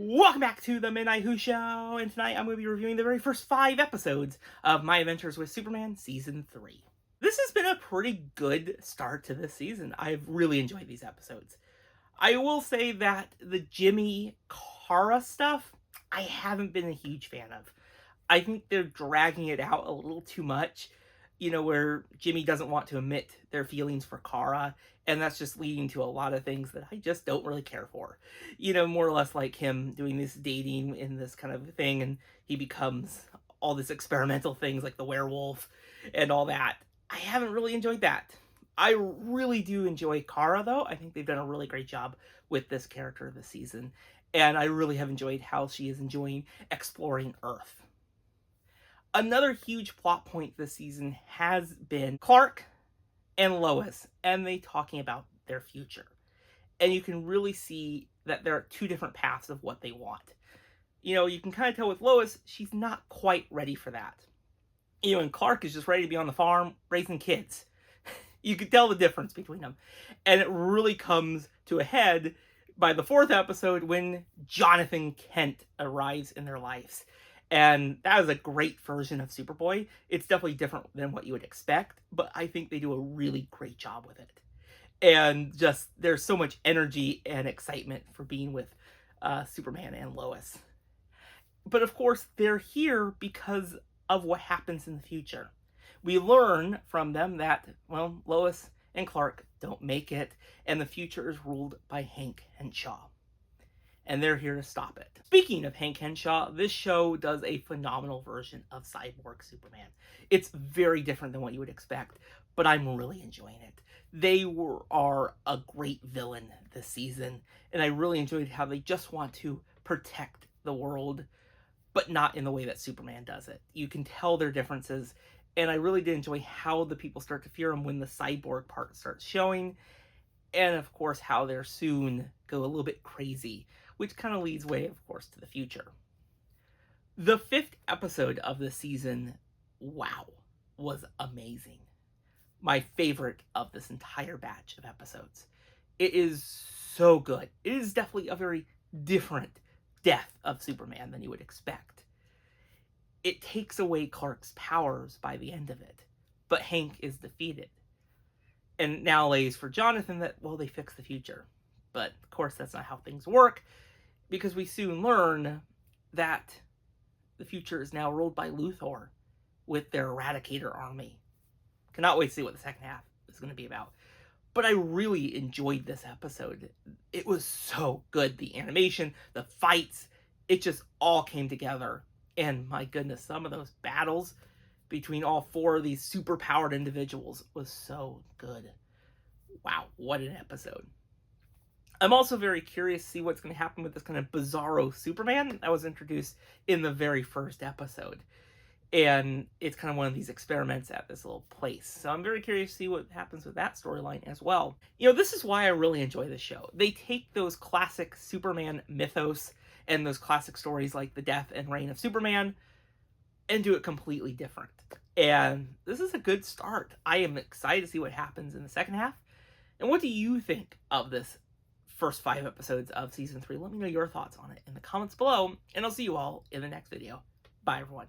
Welcome back to the Midnight Who Show, and tonight I'm going to be reviewing the very first 5 episodes of My Adventures with Superman Season 3. This has been a pretty good start to this season. I've really enjoyed these episodes. I will say that the Jimmy Kara stuff, I haven't been a huge fan of. I think they're dragging it out a little too much, where Jimmy doesn't want to admit their feelings for Kara, and that's just leading to a lot of things that I just don't really care for. More or less like him doing this dating in this kind of thing, and he becomes all this experimental things like the werewolf and all that. I haven't really enjoyed that. I really do enjoy Kara, though. I think they've done a really great job with this character this season, and I really have enjoyed how she is enjoying exploring Earth. Another huge plot point this season has been Clark and Lois, and they talking about their future. And you can really see that there are two different paths of what they want. You can kind of tell with Lois, she's not quite ready for that. And Clark is just ready to be on the farm raising kids. You can tell the difference between them. And it really comes to a head by the 4th episode when Jonathan Kent arrives in their lives. And that is a great version of Superboy. It's definitely different than what you would expect, but I think they do a really great job with it. And just, there's so much energy and excitement for being with Superman and Lois. But of course, they're here because of what happens in the future. We learn from them that, well, Lois and Clark don't make it, and the future is ruled by Hank Henshaw. And they're here to stop it. Speaking of Hank Henshaw, this show does a phenomenal version of Cyborg Superman. It's very different than what you would expect, but I'm really enjoying it. They are a great villain this season, and I really enjoyed how they just want to protect the world, but not in the way that Superman does it. You can tell their differences, and I really did enjoy how the people start to fear him when the cyborg part starts showing, and of course how they're soon go a little bit crazy, which kind of leads way, of course, to the future. The 5th episode of the season, wow, was amazing. My favorite of this entire batch of episodes. It is so good. It is definitely a very different death of Superman than you would expect. It takes away Clark's powers by the end of it, but Hank is defeated. And now lays for Jonathan that, well, they fix the future. But, of course, that's not how things work, because we soon learn that the future is now ruled by Luthor with their Eradicator army. Cannot wait to see what the second half is going to be about. But I really enjoyed this episode. It was so good. The animation, the fights, it just all came together. And my goodness, some of those battles between all 4 of these super-powered individuals was so good. Wow, what an episode. I'm also very curious to see what's going to happen with this kind of bizarro Superman that was introduced in the very first episode. And it's kind of one of these experiments at this little place. So I'm very curious to see what happens with that storyline as well. This is why I really enjoy this show. They take those classic Superman mythos and those classic stories like the death and reign of Superman and do it completely different. And this is a good start. I am excited to see what happens in the second half. And what do you think of this first 5 episodes of Season 3? Let me know your thoughts on it in the comments below, and I'll see you all in the next video. Bye, everyone.